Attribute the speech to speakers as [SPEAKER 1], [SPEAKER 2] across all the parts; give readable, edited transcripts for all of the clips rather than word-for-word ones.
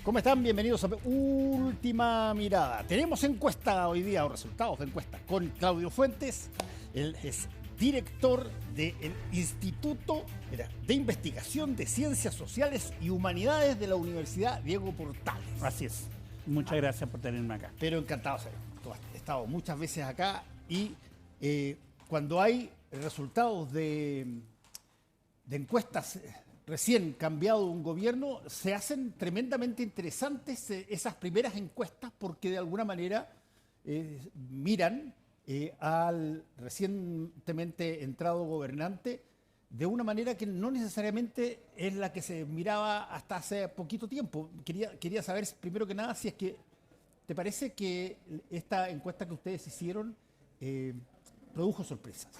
[SPEAKER 1] ¿Cómo están? Bienvenidos a Última Mirada. Tenemos encuesta hoy día, o resultados de encuesta, con Claudio Fuentes. Él es director del Instituto de Investigación de Ciencias Sociales y Humanidades de la Universidad Diego Portales.
[SPEAKER 2] Así es. Muchas gracias por tenerme acá.
[SPEAKER 1] Pero encantado de ser. He estado muchas veces acá y cuando hay resultados de encuestas recién cambiado un gobierno, se hacen tremendamente interesantes esas primeras encuestas porque de alguna manera miran al recientemente entrado gobernante de una manera que no necesariamente es la que se miraba hasta hace poquito tiempo. Quería saber, primero que nada, si es que te parece que esta encuesta que ustedes hicieron produjo sorpresas.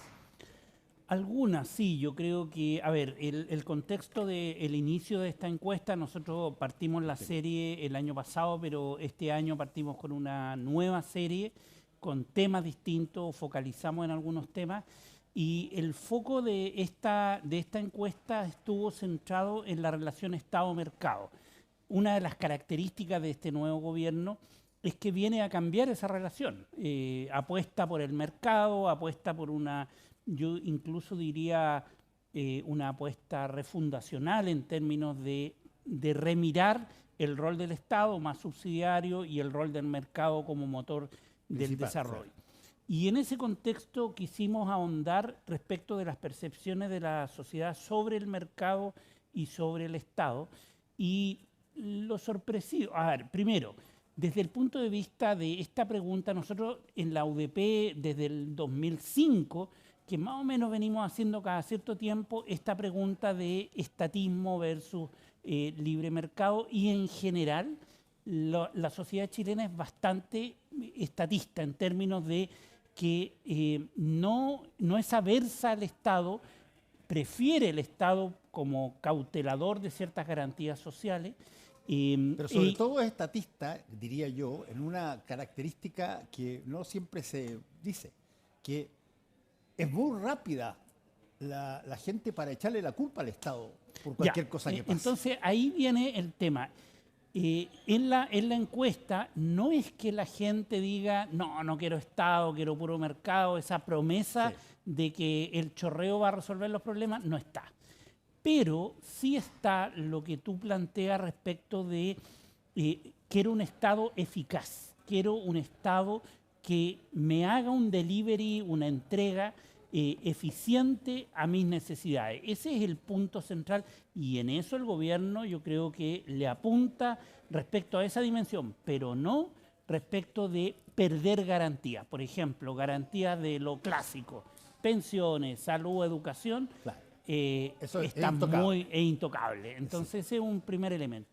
[SPEAKER 2] Algunas, sí, yo creo que, a ver, el contexto del inicio de esta encuesta, nosotros partimos la serie el año pasado, pero este año partimos con una nueva serie, con temas distintos, focalizamos en algunos temas, y el foco de esta encuesta estuvo centrado en la relación Estado-Mercado. Una de las características de este nuevo gobierno es que viene a cambiar esa relación, apuesta por el mercado, apuesta por una... Yo incluso diría una apuesta refundacional en términos de remirar el rol del Estado más subsidiario y el rol del mercado como motor del desarrollo. Y en ese contexto quisimos ahondar respecto de las percepciones de la sociedad sobre el mercado y sobre el Estado. Y lo sorpresivo, a ver, primero, desde el punto de vista de esta pregunta, nosotros en la UDP desde el 2005, que más o menos venimos haciendo cada cierto tiempo esta pregunta de estatismo versus libre mercado, y en general la sociedad chilena es bastante estatista en términos de que no es aversa al Estado, prefiere el Estado como cautelador de ciertas garantías sociales.
[SPEAKER 1] Pero sobre todo es estatista, diría yo, en una característica que no siempre se dice, que es muy rápida la gente para echarle la culpa al Estado por cualquier cosa que pase.
[SPEAKER 2] Entonces ahí viene el tema. En la encuesta no es que la gente diga no quiero Estado, quiero puro mercado, esa promesa de que el chorreo va a resolver los problemas no está. Pero sí está lo que tú planteas respecto de quiero un Estado eficaz, quiero un Estado que me haga un delivery, una entrega eficiente a mis necesidades. Ese es el punto central y en eso el gobierno yo creo que le apunta respecto a esa dimensión, pero no respecto de perder garantías. Por ejemplo, garantías de lo clásico, pensiones, salud, educación,
[SPEAKER 1] claro.
[SPEAKER 2] Eso está muy intocable. Entonces ese es un primer elemento.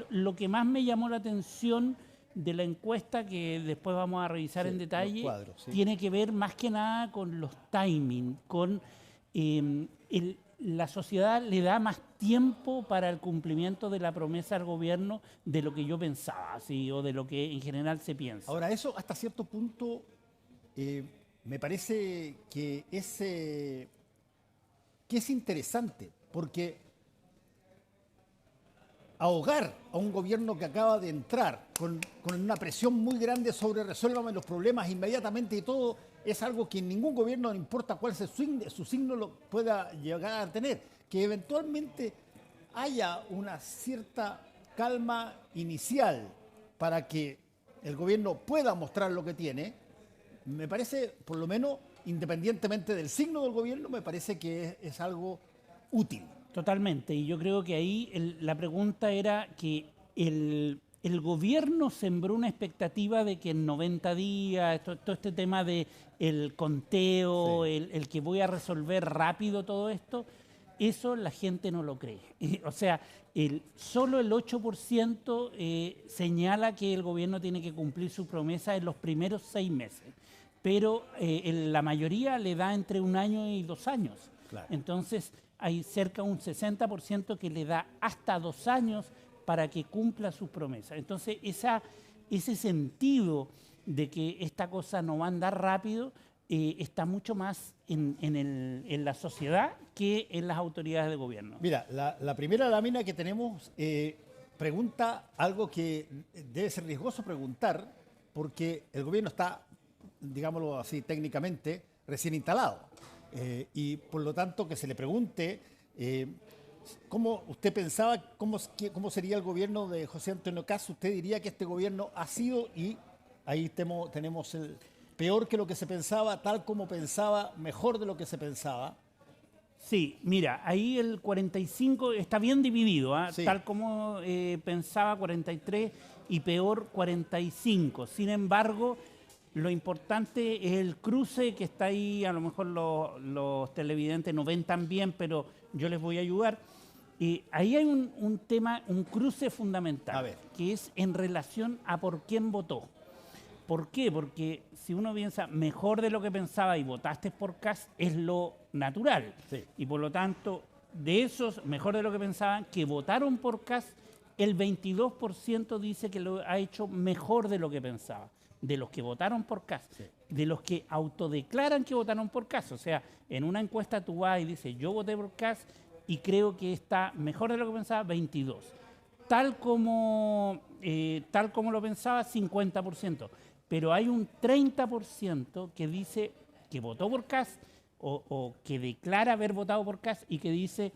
[SPEAKER 2] Lo que más me llamó la atención de la encuesta, que después vamos a revisar en detalle, cuadros, tiene que ver más que nada con los timings, con la sociedad le da más tiempo para el cumplimiento de la promesa al gobierno de lo que yo pensaba, ¿sí? O de lo que en general se piensa.
[SPEAKER 1] Ahora, eso hasta cierto punto me parece que es interesante, porque ahogar a un gobierno que acaba de entrar con una presión muy grande sobre resuélvame los problemas inmediatamente y todo, es algo que ningún gobierno, no importa cuál sea su signo, lo pueda llegar a tener. Que eventualmente haya una cierta calma inicial para que el gobierno pueda mostrar lo que tiene, me parece, por lo menos, independientemente del signo del gobierno, me parece que es algo útil.
[SPEAKER 2] Totalmente, y yo creo que ahí la pregunta era que el gobierno sembró una expectativa de que en 90 días, todo este tema de el conteo, el que voy a resolver rápido todo esto, eso la gente no lo cree. O sea, solo el 8% señala que el gobierno tiene que cumplir su promesa en los primeros 6 meses, pero la mayoría le da entre 1 año y 2 años. Claro. Entonces, hay cerca de un 60% que le da hasta 2 años para que cumpla sus promesas. Entonces, ese sentido de que esta cosa no va a andar rápido está mucho más en la sociedad que en las autoridades de gobierno.
[SPEAKER 1] Mira, la primera lámina que tenemos pregunta algo que debe ser riesgoso preguntar, porque el gobierno está, digámoslo así técnicamente, recién instalado. Y por lo tanto que se le pregunte cómo usted pensaba, cómo sería el gobierno de José Antonio Kast. Usted diría que este gobierno ha sido, y ahí tenemos el peor que lo que se pensaba, tal como pensaba, mejor de lo que se pensaba.
[SPEAKER 2] Sí, mira, ahí el 45 está bien dividido, ¿ah?
[SPEAKER 1] Sí.
[SPEAKER 2] Tal como pensaba 43 y peor 45. Sin embargo, lo importante es el cruce que está ahí, a lo mejor los televidentes no ven tan bien, pero yo les voy a ayudar. Ahí hay un tema, un cruce fundamental,
[SPEAKER 1] A ver.
[SPEAKER 2] que es en relación a por quién votó. ¿Por qué? Porque si uno piensa mejor de lo que pensaba y votaste por Kast, es lo natural.
[SPEAKER 1] Sí.
[SPEAKER 2] Y por lo tanto, de esos, mejor de lo que pensaban, que votaron por Kast, el 22% dice que lo ha hecho mejor de lo que pensaba. De los que votaron por Kast,
[SPEAKER 1] Sí.
[SPEAKER 2] de los que autodeclaran que votaron por Kast. O sea, en una encuesta tú vas y dices, yo voté por Kast y creo que está mejor de lo que pensaba, 22. Tal como lo pensaba, 50%. Pero hay un 30% que dice que votó por Kast o que declara haber votado por Kast y que dice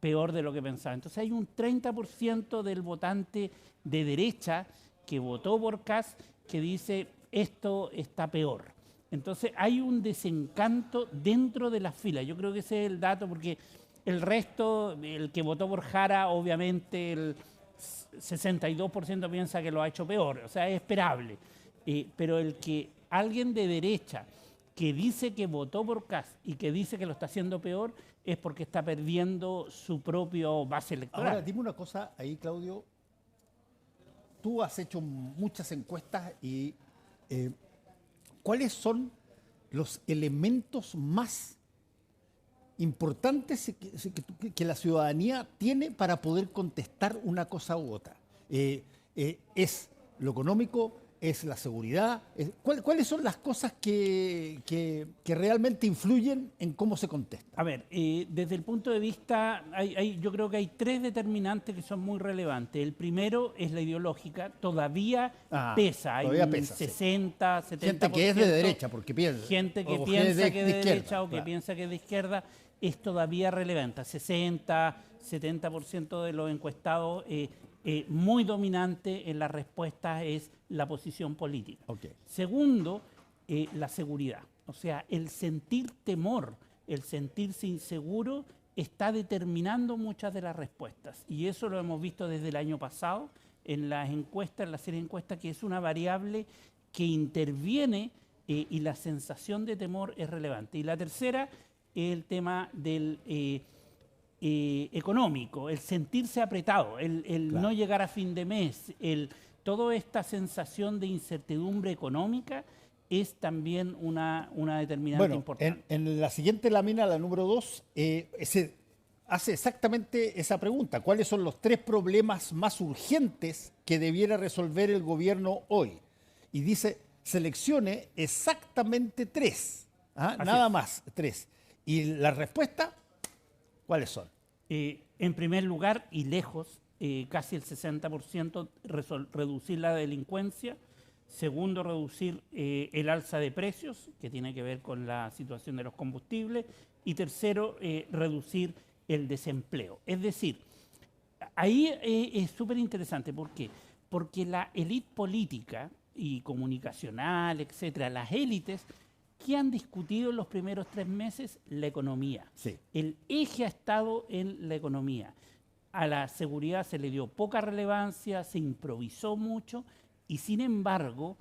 [SPEAKER 2] peor de lo que pensaba. Entonces hay un 30% del votante de derecha que votó por Kast que dice esto está peor. Entonces hay un desencanto dentro de las filas. Yo creo que ese es el dato porque el resto, el que votó por Jara, obviamente el 62% piensa que lo ha hecho peor. O sea, es esperable. Pero el que alguien de derecha que dice que votó por Kast y que dice que lo está haciendo peor es porque está perdiendo su propio base electoral.
[SPEAKER 1] Ahora, dime una cosa ahí, Claudio. Tú has hecho muchas encuestas y ¿cuáles son los elementos más importantes que la ciudadanía tiene para poder contestar una cosa u otra? ¿Es lo económico? ¿Es la seguridad? ¿Cuáles son las cosas que realmente influyen en cómo se contesta?
[SPEAKER 2] A ver, desde el punto de vista, yo creo que hay tres determinantes que son muy relevantes. El primero es la ideológica, todavía pesa, hay
[SPEAKER 1] todavía
[SPEAKER 2] un
[SPEAKER 1] pesa,
[SPEAKER 2] 60, 70%.
[SPEAKER 1] Gente que es de derecha, porque piensa.
[SPEAKER 2] Gente que
[SPEAKER 1] o
[SPEAKER 2] piensa que es de
[SPEAKER 1] izquierda,
[SPEAKER 2] derecha o que
[SPEAKER 1] claro.
[SPEAKER 2] piensa que es de izquierda, es todavía relevante. 60, 70% de los encuestados, muy dominante en las respuestas es la posición política.
[SPEAKER 1] Okay.
[SPEAKER 2] Segundo, la seguridad. O sea, el sentir temor, el sentirse inseguro, está determinando muchas de las respuestas. Y eso lo hemos visto desde el año pasado en las encuestas, en la serie de encuestas, que es una variable que interviene y la sensación de temor es relevante. Y la tercera es el tema del económico, el sentirse apretado, el
[SPEAKER 1] Claro.
[SPEAKER 2] no llegar a fin de mes, toda esta sensación de incertidumbre económica es también una determinante importante.
[SPEAKER 1] En la siguiente lámina, la número 2, se hace exactamente esa pregunta. ¿Cuáles son los 3 problemas más urgentes que debiera resolver el gobierno hoy? Y dice, seleccione exactamente 3. Nada más, 3. ¿Y la respuesta? ¿Cuáles son?
[SPEAKER 2] En primer lugar, y lejos, casi el 60%, reducir la delincuencia. Segundo, reducir el alza de precios, que tiene que ver con la situación de los combustibles. Y tercero, reducir el desempleo. Es decir, ahí es súper interesante. ¿Por qué? Porque la élite política y comunicacional, etcétera, las élites, ¿qué han discutido en los primeros 3 meses? La economía.
[SPEAKER 1] Sí.
[SPEAKER 2] El eje ha estado en la economía. A la seguridad se le dio poca relevancia, se improvisó mucho y sin embargo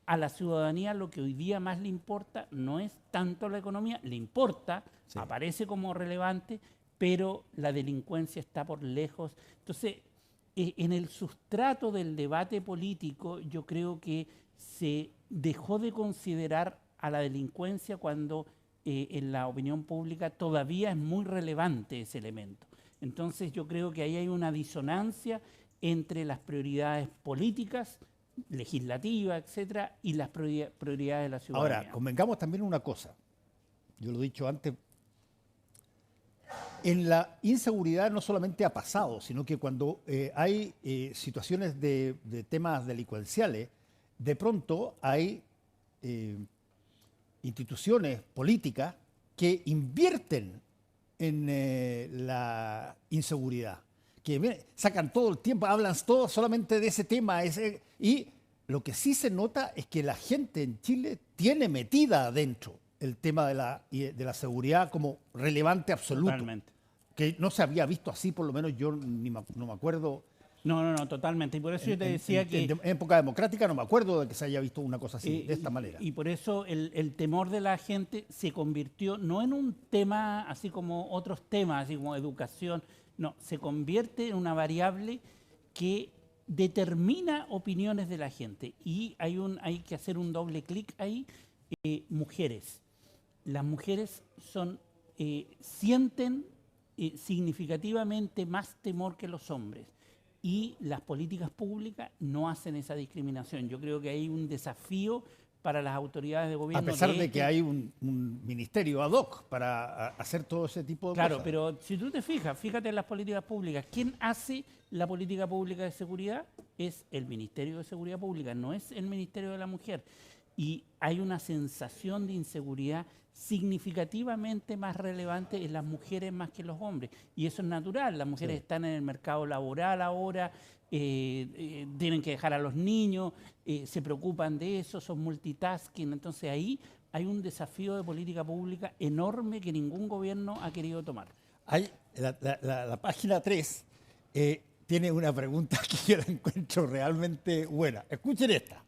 [SPEAKER 2] a la ciudadanía lo que hoy día más le importa no es tanto la economía, le importa, sí, aparece como relevante, pero la delincuencia está por lejos. Entonces, en el sustrato del debate político yo creo que se dejó de considerar a la delincuencia cuando en la opinión pública todavía es muy relevante ese elemento. Entonces yo creo que ahí hay una disonancia entre las prioridades políticas, legislativas, etcétera, y las prioridades de la ciudadanía.
[SPEAKER 1] Ahora, convengamos también una cosa. Yo lo he dicho antes. En la inseguridad no solamente ha pasado, sino que cuando hay situaciones de temas delincuenciales, de pronto hay instituciones políticas que invierten en la inseguridad, que sacan todo el tiempo, hablan todo solamente de ese tema. Y lo que sí se nota es que la gente en Chile tiene metida adentro el tema de la seguridad como relevante absoluto.
[SPEAKER 2] Totalmente.
[SPEAKER 1] Que no se había visto así, por lo menos yo no me acuerdo.
[SPEAKER 2] No, totalmente. Y por eso yo te decía que...
[SPEAKER 1] En época democrática no me acuerdo de que se haya visto una cosa así, de esta manera.
[SPEAKER 2] Y por eso el temor de la gente se convirtió no en un tema así como otros temas, así como educación, no, se convierte en una variable que determina opiniones de la gente. Y hay que hacer un doble clic ahí. Mujeres. Las mujeres sienten significativamente más temor que los hombres. Y las políticas públicas no hacen esa discriminación. Yo creo que hay un desafío para las autoridades de gobierno.
[SPEAKER 1] A pesar de que hay un ministerio ad hoc para hacer todo ese tipo de cosas.
[SPEAKER 2] Claro, pero si tú te fíjate en las políticas públicas. ¿Quién hace la política pública de seguridad? Es el Ministerio de Seguridad Pública, no es el Ministerio de la Mujer. Y hay una sensación de inseguridad significativamente más relevante en las mujeres más que en los hombres. Y eso es natural, las mujeres están en el mercado laboral ahora, tienen que dejar a los niños, se preocupan de eso, son multitasking. Entonces ahí hay un desafío de política pública enorme que ningún gobierno ha querido tomar.
[SPEAKER 1] La página 3 tiene una pregunta que yo la encuentro realmente buena. Escuchen esta.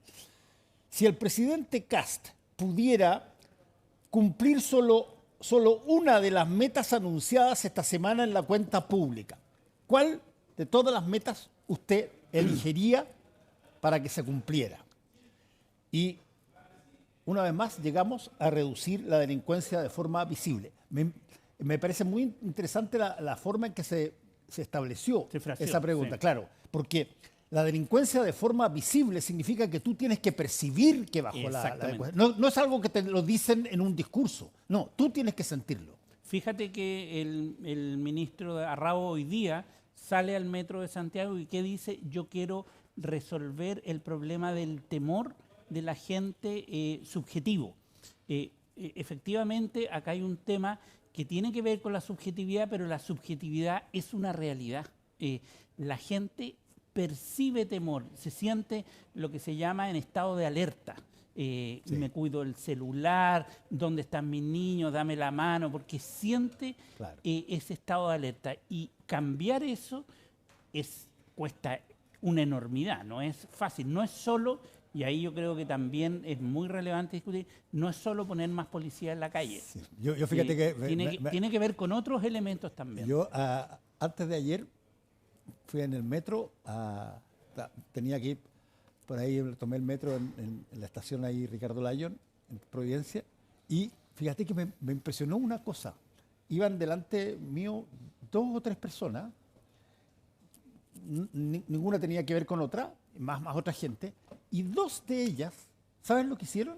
[SPEAKER 1] Si el presidente Kast pudiera cumplir solo una de las metas anunciadas esta semana en la cuenta pública, ¿cuál de todas las metas usted elegiría para que se cumpliera? Y una vez más llegamos a reducir la delincuencia de forma visible. Me parece muy interesante la forma en que se estableció esa pregunta, claro, porque la delincuencia de forma visible significa que tú tienes que percibir que bajó la delincuencia. No es algo que te lo dicen en un discurso, no, tú tienes que sentirlo.
[SPEAKER 2] Fíjate que el ministro de Arrao hoy día sale al metro de Santiago y ¿qué dice? Yo quiero resolver el problema del temor de la gente subjetivo. Efectivamente, acá hay un tema que tiene que ver con la subjetividad, pero la subjetividad es una realidad. La gente percibe temor, se siente lo que se llama en estado de alerta. Me cuido el celular, ¿dónde están mis niños? Dame la mano, porque siente ese estado de alerta. Y cambiar eso cuesta una enormidad, no es fácil, no es solo, y ahí yo creo que también es muy relevante discutir, no es solo poner más policía en la calle.
[SPEAKER 1] Sí. Yo fíjate que...
[SPEAKER 2] Tiene que ver con otros elementos también.
[SPEAKER 1] Yo antes de ayer fui en el metro, tenía que ir por ahí, tomé el metro en la estación ahí Ricardo Lyon, en Providencia, y fíjate que me impresionó una cosa. Iban delante mío 2 o 3 personas, ninguna tenía que ver con otra, más otra gente, y 2 de ellas, ¿saben lo que hicieron?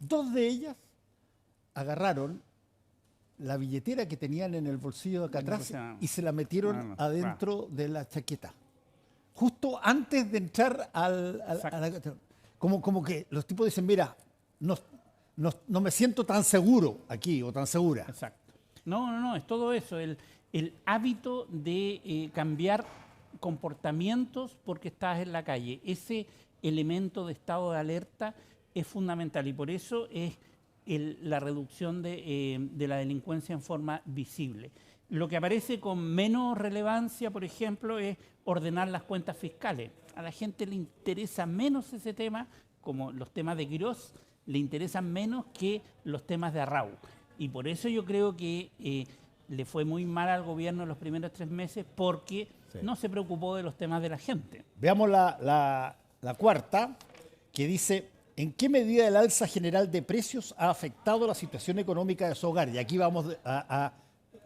[SPEAKER 1] 2 de ellas agarraron la billetera que tenían en el bolsillo de acá atrás y se la metieron adentro de la chaqueta. Justo antes de entrar como que los tipos dicen, mira, no me siento tan seguro aquí o tan segura.
[SPEAKER 2] Exacto. No, es todo eso, el hábito de cambiar comportamientos porque estás en la calle. Ese elemento de estado de alerta es fundamental y por eso es la reducción de la delincuencia en forma visible. Lo que aparece con menos relevancia, por ejemplo, es ordenar las cuentas fiscales. A la gente le interesa menos ese tema, como los temas de Quirós, le interesan menos que los temas de Arrau. Y por eso yo creo que le fue muy mal al gobierno en los primeros 3 meses porque no se preocupó de los temas de la gente.
[SPEAKER 1] Veamos la cuarta, que dice... ¿En qué medida el alza general de precios ha afectado la situación económica de su hogar? Y aquí vamos a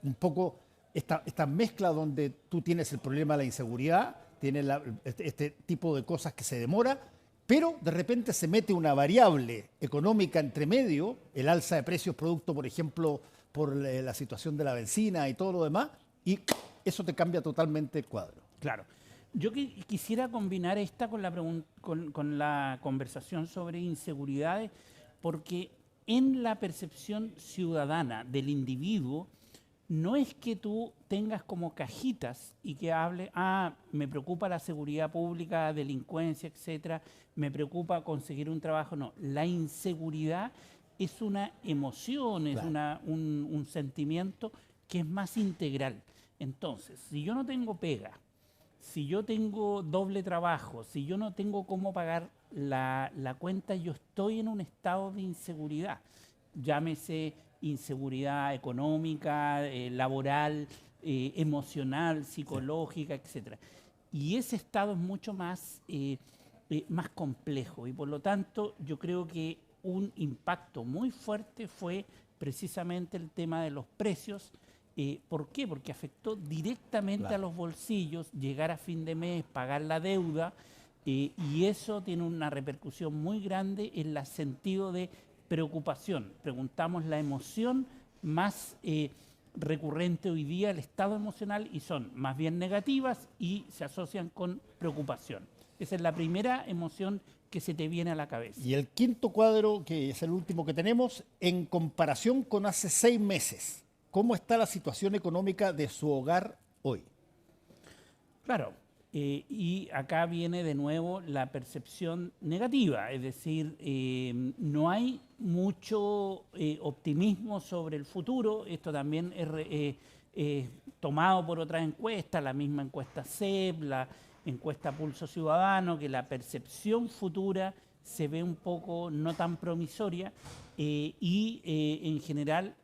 [SPEAKER 1] un poco esta mezcla donde tú tienes el problema de la inseguridad, tienes este tipo de cosas que se demora, pero de repente se mete una variable económica entre medio, el alza de precios producto, por ejemplo, por la situación de la benzina y todo lo demás, y eso te cambia totalmente el cuadro.
[SPEAKER 2] Claro. Yo quisiera combinar esta con con la conversación sobre inseguridades, porque en la percepción ciudadana del individuo, no es que tú tengas como cajitas y que hable, me preocupa la seguridad pública, delincuencia, etcétera, me preocupa conseguir un trabajo. No, la inseguridad es una emoción, es
[SPEAKER 1] Claro.
[SPEAKER 2] un sentimiento que es más integral. Entonces, si yo no tengo pega, si yo tengo doble trabajo, si yo no tengo cómo pagar la cuenta, yo estoy en un estado de inseguridad. Llámese inseguridad económica, laboral, emocional, psicológica, etcétera. Y ese estado es mucho más complejo y por lo tanto yo creo que un impacto muy fuerte fue precisamente el tema de los precios. ¿Por qué? Porque afectó directamente a
[SPEAKER 1] Claro.
[SPEAKER 2] los bolsillos, llegar a fin de mes, pagar la deuda, y eso tiene una repercusión muy grande en el sentido de preocupación. Preguntamos la emoción más recurrente hoy día, el estado emocional, y son más bien negativas y se asocian con preocupación. Esa es la primera emoción que se te viene a la cabeza.
[SPEAKER 1] Y el quinto cuadro, que es el último que tenemos, en comparación con hace 6 meses, ¿cómo está la situación económica de su hogar hoy?
[SPEAKER 2] Claro, y acá viene de nuevo la percepción negativa, es decir, no hay mucho optimismo sobre el futuro. Esto también es tomado por otras encuestas, la misma encuesta CEP, la encuesta Pulso Ciudadano, que la percepción futura se ve un poco no tan promisoria, en general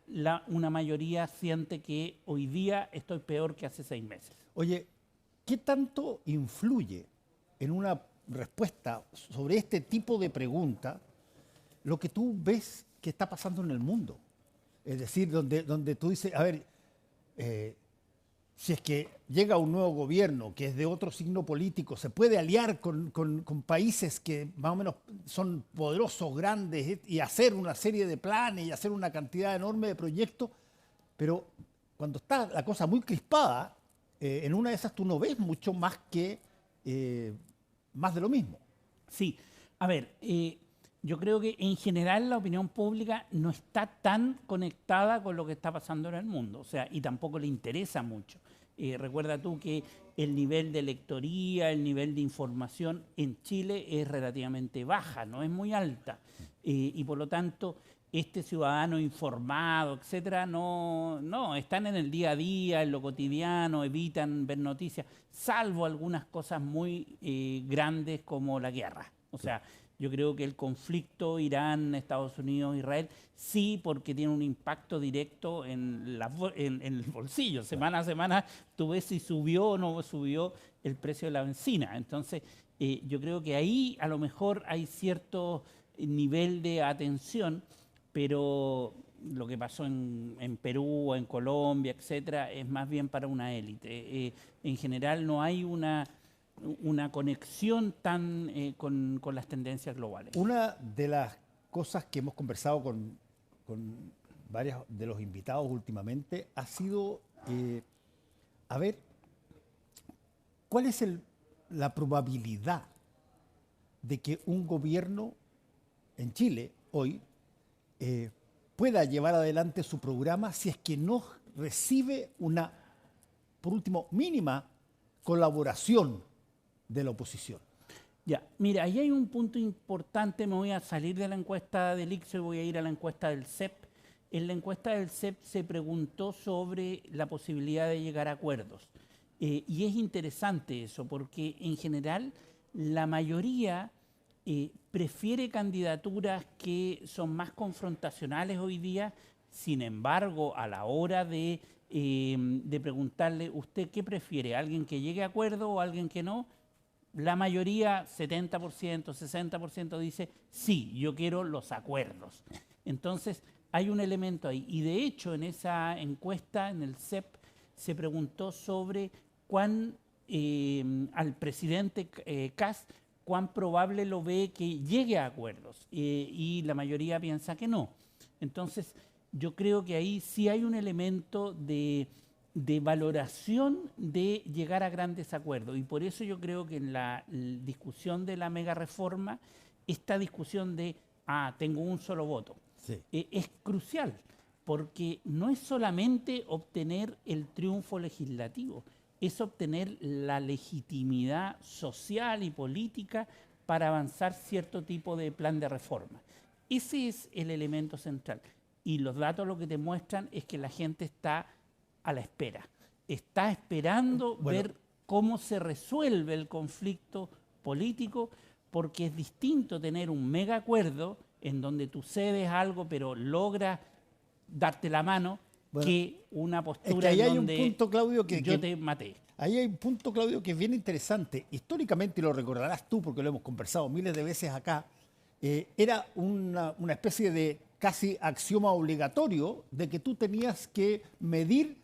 [SPEAKER 2] una mayoría siente que hoy día estoy peor que hace 6 meses.
[SPEAKER 1] Oye, ¿qué tanto influye en una respuesta sobre este tipo de pregunta lo que tú ves que está pasando en el mundo? Es decir, donde tú dices, a ver, eh, si es que llega un nuevo gobierno que es de otro signo político, se puede aliar con países que más o menos son poderosos, grandes, y hacer una serie de planes y hacer una cantidad enorme de proyectos, pero cuando está la cosa muy crispada, en una de esas tú no ves mucho más que más de lo mismo.
[SPEAKER 2] Sí, a ver, yo creo que en general la opinión pública no está tan conectada con lo que está pasando en el mundo, o sea, y tampoco le interesa mucho. Recuerda tú que el nivel de lectoría, el nivel de información en Chile es relativamente baja, no es muy alta, y por lo tanto este ciudadano informado, etcétera, no, están en el día a día, en lo cotidiano, evitan ver noticias, salvo algunas cosas muy grandes como la guerra. O sea, yo creo que el conflicto Irán, Estados Unidos, Israel, sí, porque tiene un impacto directo en el bolsillo. Semana a semana tú ves si subió o no subió el precio de la benzina. Entonces, yo creo que ahí a lo mejor hay cierto nivel de atención, pero lo que pasó en Perú o en Colombia, etcétera, es más bien para una élite. En general no hay una conexión tan con las tendencias globales.
[SPEAKER 1] Una de las cosas que hemos conversado con varios de los invitados últimamente ha sido, a ver, ¿cuál es la probabilidad de que un gobierno en Chile hoy pueda llevar adelante su programa si es que no recibe una, por último, mínima colaboración de la oposición?
[SPEAKER 2] Ya, mira, ahí hay un punto importante. Me voy a salir de la encuesta del ICSO y voy a ir a la encuesta del CEP. En la encuesta del CEP se preguntó sobre la posibilidad de llegar a acuerdos. Y es interesante eso, porque en general la mayoría prefiere candidaturas que son más confrontacionales hoy día. Sin embargo, a la hora de preguntarle, ¿usted qué prefiere? ¿Alguien que llegue a acuerdo o alguien que no? La mayoría, 70%, 60%, dice, sí, yo quiero los acuerdos. Entonces, hay un elemento ahí. Y de hecho, en esa encuesta, en el CEP, se preguntó sobre al presidente Kast, cuán probable lo ve que llegue a acuerdos. Y la mayoría piensa que no. Entonces, yo creo que ahí sí hay un elemento de valoración de llegar a grandes acuerdos. Y por eso yo creo que en la discusión de la mega reforma, esta discusión de, tengo un solo voto,
[SPEAKER 1] Sí.
[SPEAKER 2] es crucial, porque no es solamente obtener el triunfo legislativo, es obtener la legitimidad social y política para avanzar cierto tipo de plan de reforma. Ese es el elemento central. Y los datos lo que te muestran es que la gente está a la espera. Está esperando ver cómo se resuelve el conflicto político, porque es distinto tener un mega acuerdo en donde tú cedes algo pero logras darte la mano, que una postura
[SPEAKER 1] es que ahí
[SPEAKER 2] en donde
[SPEAKER 1] hay un punto, Claudio,
[SPEAKER 2] yo te maté.
[SPEAKER 1] Ahí hay un punto, Claudio, que es bien interesante. Históricamente, y lo recordarás tú porque lo hemos conversado miles de veces acá, era una especie de casi axioma obligatorio de que tú tenías que medir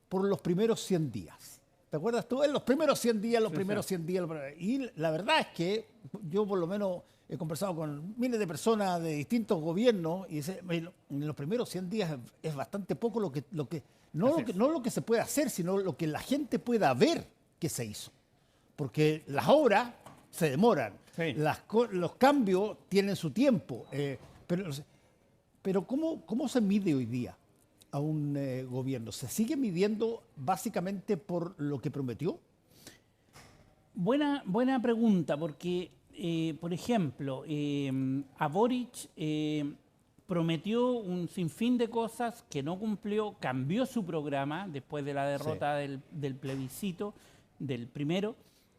[SPEAKER 1] por los primeros 100 días. ¿Te acuerdas tú? En los primeros 100 días, los primeros 100 días. Y la verdad es que yo por lo menos he conversado con miles de personas de distintos gobiernos y en los primeros 100 días es bastante poco no lo que se puede hacer, sino lo que la gente pueda ver que se hizo. Porque las obras se demoran,
[SPEAKER 2] Sí.
[SPEAKER 1] los cambios tienen su tiempo. Pero ¿cómo se mide hoy día a un gobierno? ¿Se sigue midiendo básicamente por lo que prometió?
[SPEAKER 2] Buena pregunta, porque, por ejemplo, a Boric prometió un sinfín de cosas que no cumplió, cambió su programa después de la derrota del plebiscito, del primero,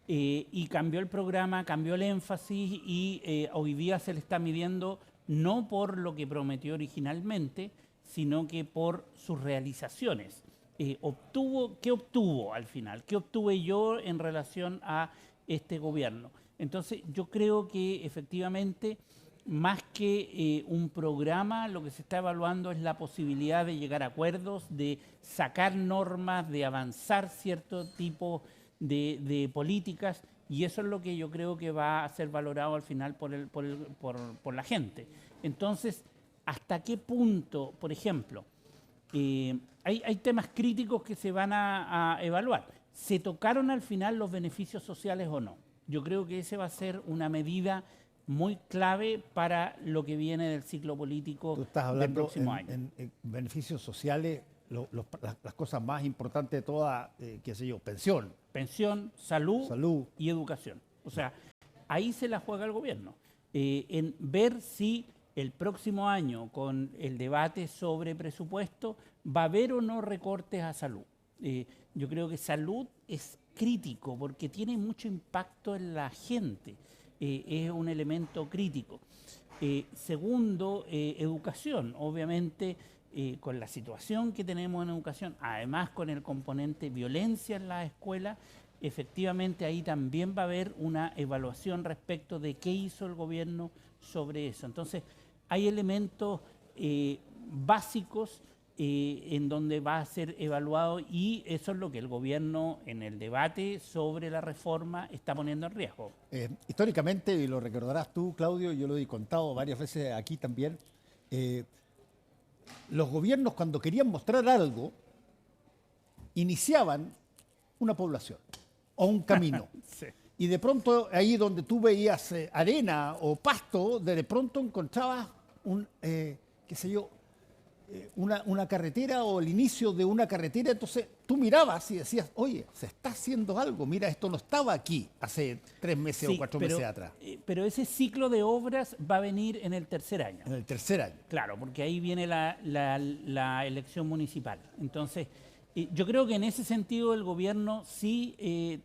[SPEAKER 2] y cambió el programa, cambió el énfasis y hoy día se le está midiendo no por lo que prometió originalmente, sino que por sus realizaciones. ¿Qué obtuvo al final? ¿Qué obtuve yo en relación a este gobierno? Entonces, yo creo que efectivamente, más que un programa, lo que se está evaluando es la posibilidad de llegar a acuerdos, de sacar normas, de avanzar cierto tipo de políticas, y eso es lo que yo creo que va a ser valorado al final por la gente. Entonces, ¿hasta qué punto, por ejemplo, hay temas críticos que se van a evaluar? ¿Se tocaron al final los beneficios sociales o no? Yo creo que esa va a ser una medida muy clave para lo que viene del ciclo político
[SPEAKER 1] Tú estás hablando
[SPEAKER 2] del próximo año.
[SPEAKER 1] en beneficios sociales, las cosas más importantes de todas, qué sé yo, pensión.
[SPEAKER 2] Pensión, salud
[SPEAKER 1] Salud.
[SPEAKER 2] y educación. O sea, ahí se la juega el gobierno. En ver si el próximo año, con el debate sobre presupuesto, va a haber o no recortes a salud. Yo creo que salud es crítico porque tiene mucho impacto en la gente. Es un elemento crítico. Segundo, educación. Obviamente, con la situación que tenemos en educación, además con el componente violencia en la escuela, efectivamente ahí también va a haber una evaluación respecto de qué hizo el gobierno sobre eso. Entonces, hay elementos básicos en donde va a ser evaluado y eso es lo que el gobierno en el debate sobre la reforma está poniendo en riesgo.
[SPEAKER 1] Históricamente, y lo recordarás tú, Claudio, yo lo he contado varias veces aquí también, los gobiernos cuando querían mostrar algo, iniciaban una población o un camino.
[SPEAKER 2] Sí.
[SPEAKER 1] Y de pronto ahí donde tú veías arena o pasto, de pronto encontrabas una carretera o el inicio de una carretera. Entonces tú mirabas y decías, oye, se está haciendo algo. Mira, esto no estaba aquí hace 3 meses o 4 meses atrás.
[SPEAKER 2] Pero ese ciclo de obras va a venir en el tercer año.
[SPEAKER 1] En el tercer año.
[SPEAKER 2] Claro, porque ahí viene la elección municipal. Entonces, yo creo que en ese sentido el gobierno sí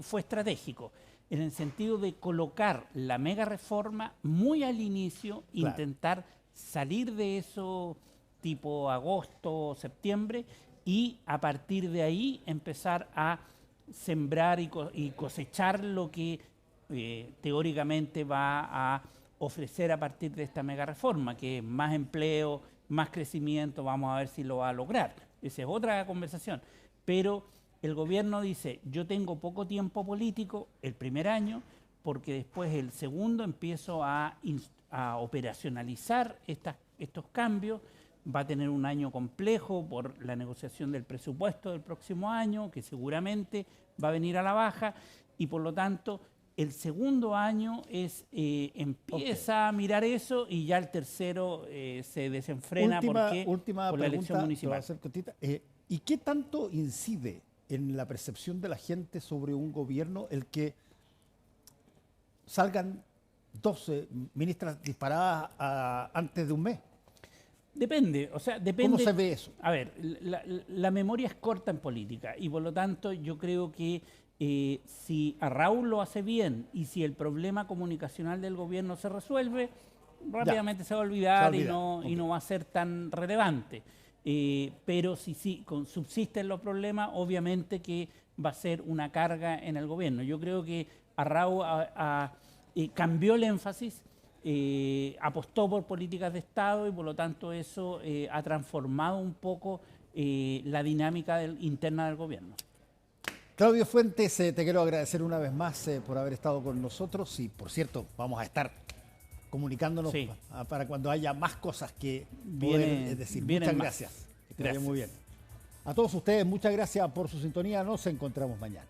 [SPEAKER 2] fue estratégico, en el sentido de colocar la mega reforma muy al inicio,
[SPEAKER 1] Claro.
[SPEAKER 2] intentar salir de eso tipo agosto, septiembre, y a partir de ahí empezar a sembrar y cosechar lo que teóricamente va a ofrecer a partir de esta mega reforma, que es más empleo, más crecimiento, vamos a ver si lo va a lograr. Esa es otra conversación. Pero el gobierno dice, yo tengo poco tiempo político el primer año, porque después el segundo empiezo a operacionalizar estos cambios, va a tener un año complejo por la negociación del presupuesto del próximo año, que seguramente va a venir a la baja, y por lo tanto el segundo año empieza a mirar eso, y ya el tercero se desenfrena
[SPEAKER 1] última
[SPEAKER 2] por la elección
[SPEAKER 1] pregunta,
[SPEAKER 2] municipal.
[SPEAKER 1] te voy a hacer cortita. ¿Y qué tanto incide en la percepción de la gente sobre un gobierno el que salgan 12 ministras disparadas antes de un mes?
[SPEAKER 2] Depende, o sea, depende.
[SPEAKER 1] ¿Cómo se ve eso?
[SPEAKER 2] A ver, la memoria es corta en política, y por lo tanto yo creo que si a Raúl lo hace bien y si el problema comunicacional del gobierno se resuelve, rápidamente se va a olvidar y no va a ser tan relevante. Pero si subsisten los problemas, obviamente que va a ser una carga en el gobierno. Yo creo que a Raúl cambió el énfasis, apostó por políticas de Estado, y por lo tanto eso ha transformado un poco la dinámica interna del gobierno.
[SPEAKER 1] Claudio Fuentes, te quiero agradecer una vez más por haber estado con nosotros, y por cierto, vamos a estar comunicándonos para cuando haya más cosas que poder decir. Muchas gracias. Que te vaya muy bien. A todos ustedes, muchas gracias por su sintonía. Nos encontramos mañana.